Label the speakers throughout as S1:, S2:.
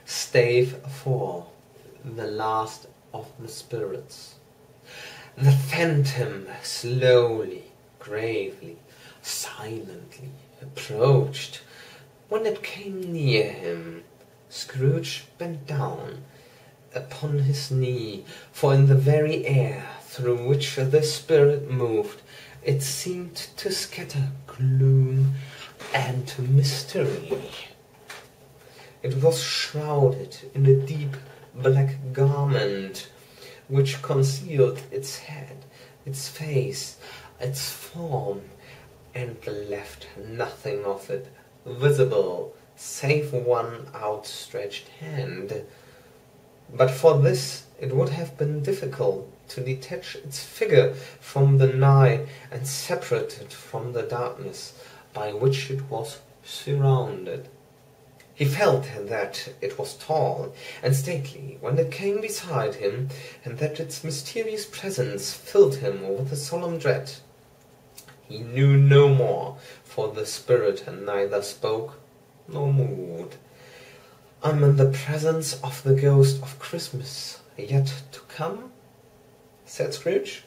S1: Stave 4. The Last of the Spirits. The phantom slowly, gravely, silently approached. When it came near him, Scrooge bent down upon his knee, for in the very air through which the spirit moved, it seemed to scatter gloom and mystery. It was shrouded in a deep black garment, which concealed its head, its face, its form, and left nothing of it visible, save one outstretched hand. But for this it would have been difficult to detach its figure from the night and separate it from the darkness by which it was surrounded. He felt that it was tall and stately when it came beside him, and that its mysterious presence filled him with a solemn dread. He knew no more, for the spirit neither spoke nor moved. "I'm in the presence of the ghost of Christmas yet to come?" said Scrooge.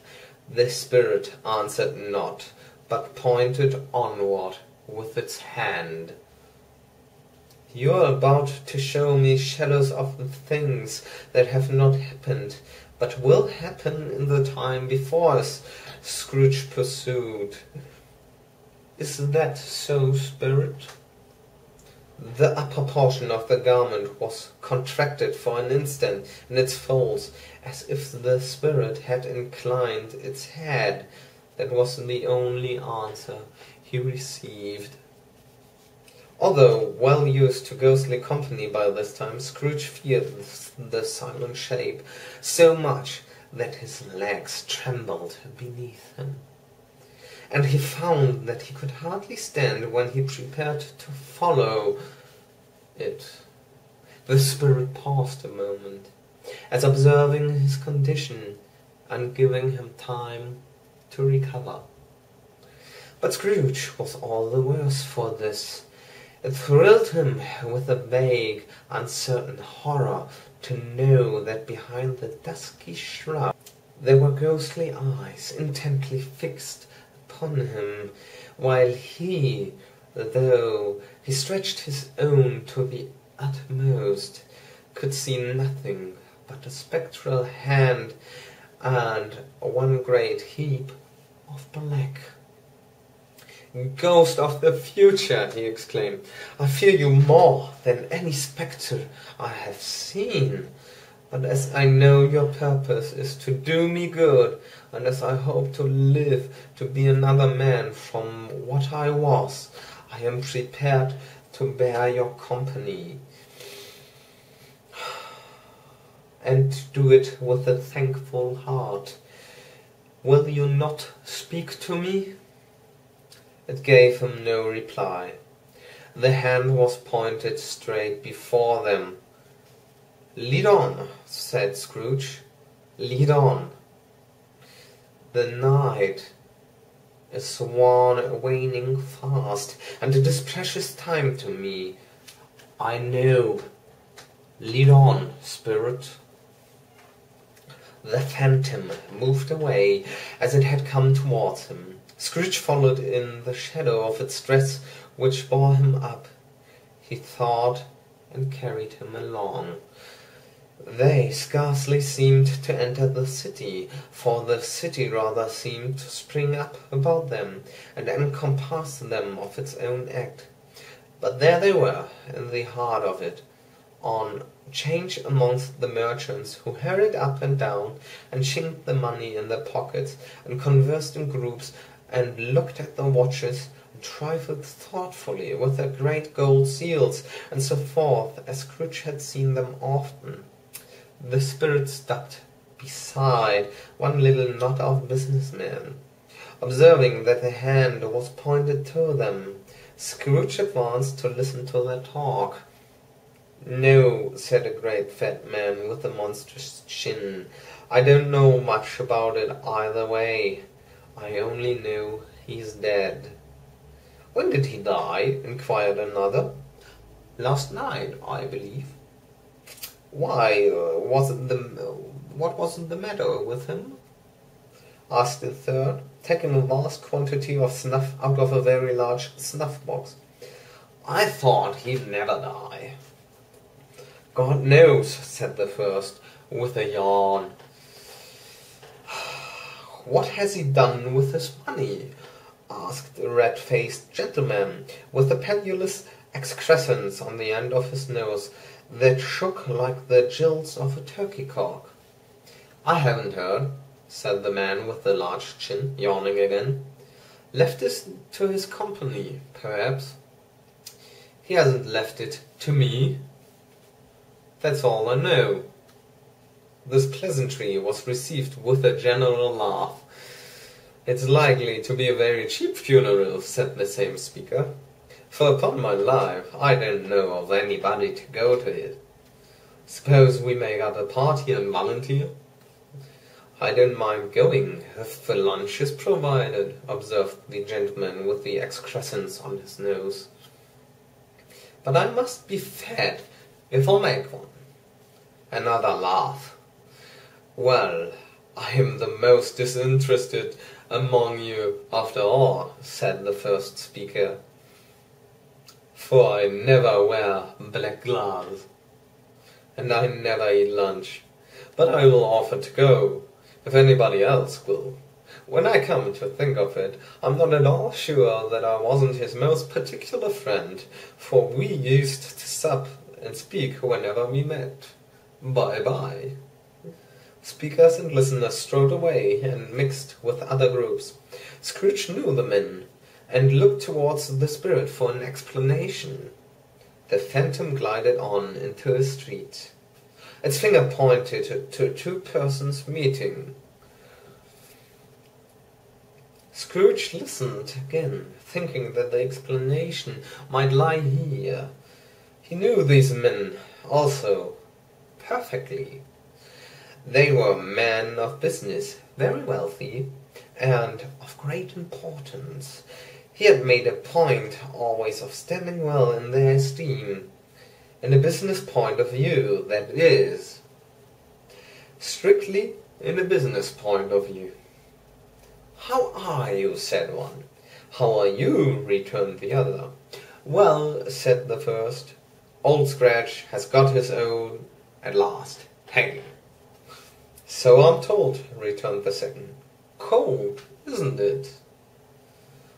S1: The spirit answered not, but pointed onward with its hand. "You are about to show me shadows of the things that have not happened, but will happen in the time before us," Scrooge pursued. "Is that so, spirit?" The upper portion of the garment was contracted for an instant in its folds, as if the spirit had inclined its head. That was the only answer he received. Although well used to ghostly company by this time, Scrooge feared the silent shape so much that his legs trembled beneath him, and he found that he could hardly stand when he prepared to follow it. The spirit paused a moment, as observing his condition and giving him time to recover. But Scrooge was all the worse for this. It thrilled him with a vague, uncertain horror to know that behind the dusky shrub there were ghostly eyes intently fixed upon him, while he, though he stretched his own to the utmost, could see nothing but a spectral hand and one great heap of black. "Ghost of the future!" he exclaimed. "I fear you more than any spectre I have seen. But as I know your purpose is to do me good, and as I hope to live to be another man from what I was, I am prepared to bear your company, and do it with a thankful heart. Will you not speak to me?" It gave him no reply. The hand was pointed straight before them. "Lead on," said Scrooge. "Lead on. The night is waning fast, and it is precious time to me. I know. Lead on, spirit." The phantom moved away as it had come towards him. Scrooge followed in the shadow of its dress, which bore him up. He thought and carried him along. They scarcely seemed to enter the city, for the city rather seemed to spring up about them and encompass them of its own act. But there they were, in the heart of it, on 'change amongst the merchants, who hurried up and down, and chinked the money in their pockets, and conversed in groups, and looked at the watches, and trifled thoughtfully with their great gold seals, and so forth, as Scrooge had seen them often. The spirit stopped beside one little knot of businessmen. Observing that the hand was pointed to them, Scrooge advanced to listen to their talk. "No," said a great fat man with a monstrous chin, "I don't know much about it either way. I only know he's dead." "When did he die?" inquired another. "Last night, I believe." Why, what was the matter with him? Asked the third, taking a vast quantity of snuff out of a very large snuff-box. I thought he'd never die. God knows, said the first, with a yawn. What has he done with his money? Asked the red-faced gentleman, with the pendulous excrescence on the end of his nose that shook like the gills of a turkey-cock. I haven't heard, said the man with the large chin, yawning again. Left it to his company, perhaps. He hasn't left it to me. That's all I know. This pleasantry was received with a general laugh. It's likely to be a very cheap funeral, said the same speaker. For upon my life, I don't know of anybody to go to it. Suppose we make up a party and volunteer? I don't mind going, if the lunch is provided, observed the gentleman with the excrescence on his nose. But I must be fed, if I make one. Another laugh. Well, I am the most disinterested among you, after all, said the first speaker, for I never wear black gloves, and I never eat lunch, but I will offer to go, if anybody else will. When I come to think of it, I'm not at all sure that I wasn't his most particular friend, for we used to sup and speak whenever we met. Bye-bye. Speakers and listeners strode away and mixed with other groups. Scrooge knew the men, and looked towards the spirit for an explanation. The phantom glided on into a street. Its finger pointed to two persons meeting. Scrooge listened again, thinking that the explanation might lie here. He knew these men also perfectly. They were men of business, very wealthy, and of great importance. He had made a point always of standing well in their esteem, in a business point of view, that is. Strictly in a business point of view. How are you? Said one. How are you? Returned the other. Well, said the first, Old Scratch has got his own at last. Hang. So I'm told, returned the second. Cold, isn't it?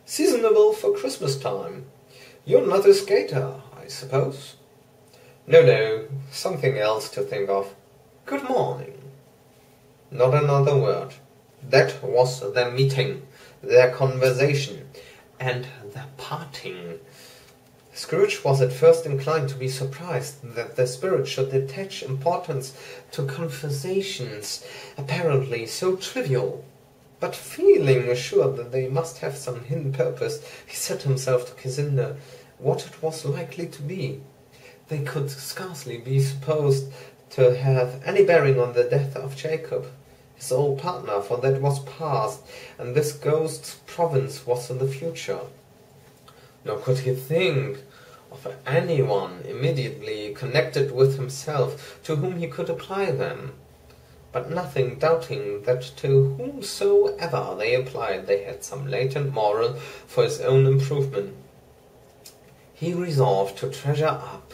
S1: Seasonable for Christmas time. You're not a skater, I suppose? No, something else to think of. Good morning. Not another word. That was their meeting, their conversation, and their parting. Scrooge was at first inclined to be surprised that the spirit should attach importance to conversations apparently so trivial. But feeling assured that they must have some hidden purpose, he set himself to consider what it was likely to be. They could scarcely be supposed to have any bearing on the death of Jacob, his old partner, for that was past, and this ghost's province was in the future. Nor could he think of anyone immediately connected with himself to whom he could apply them, but nothing doubting that to whomsoever they applied they had some latent moral for his own improvement. He resolved to treasure up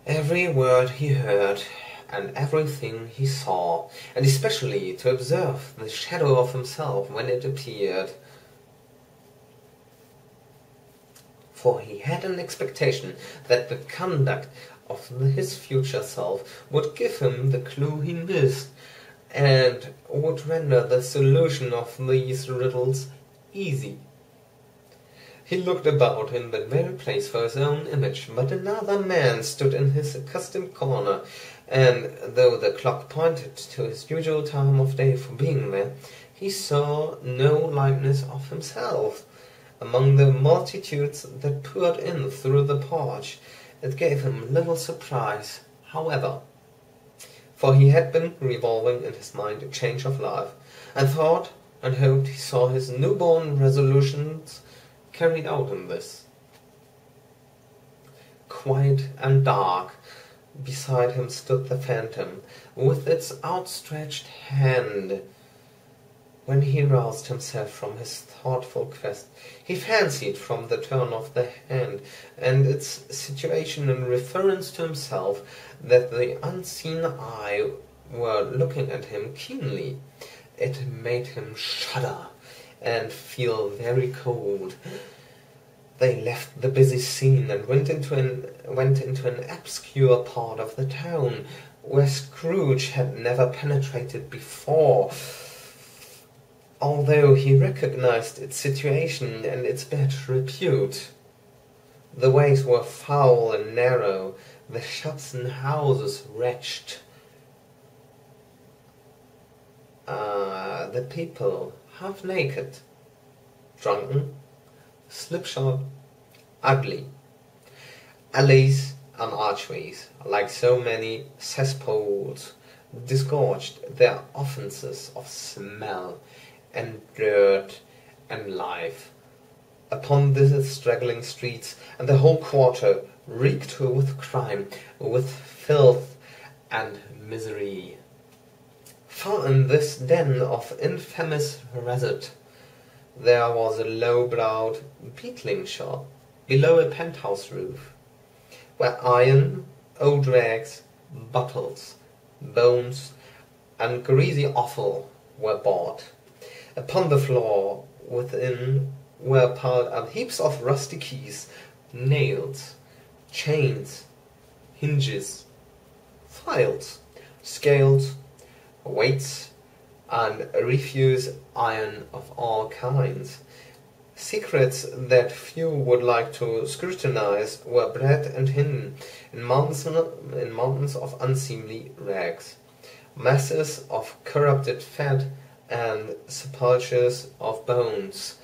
S1: every word he heard and everything he saw, and especially to observe the shadow of himself when it appeared. For he had an expectation that the conduct of his future self would give him the clue he missed, and would render the solution of these riddles easy. He looked about in that very place for his own image, but another man stood in his accustomed corner, and though the clock pointed to his usual time of day for being there, he saw no likeness of himself. Among the multitudes that poured in through the porch, it gave him little surprise, however, for he had been revolving in his mind a change of life, and thought and hoped he saw his newborn resolutions carried out in this. Quiet and dark, Beside him stood the phantom, with its outstretched hand. When he roused himself from his thoughtful quest, he fancied from the turn of the hand and its situation in reference to himself that the unseen eye were looking at him keenly. It made him shudder and feel very cold. They left the busy scene and went into an obscure part of the town, where Scrooge had never penetrated before, although he recognized its situation and its bad repute. The ways were foul and narrow, the shops and houses wretched. The people half naked, drunken, slipshod, ugly. Alleys and archways, like so many cesspools, disgorged their offences of smell and dirt and life upon the straggling streets, and the whole quarter reeked with crime, with filth and misery. For in this den of infamous resort there was a low-browed beetling shop below a penthouse roof, where iron, old rags, bottles, bones, and greasy offal were bought. Upon the floor within were piled up heaps of rusty keys, nails, chains, hinges, files, scales, weights, and refuse iron of all kinds. Secrets that few would like to scrutinize were bred and hidden in mountains of unseemly rags, masses of corrupted fat, and sepulchres of bones.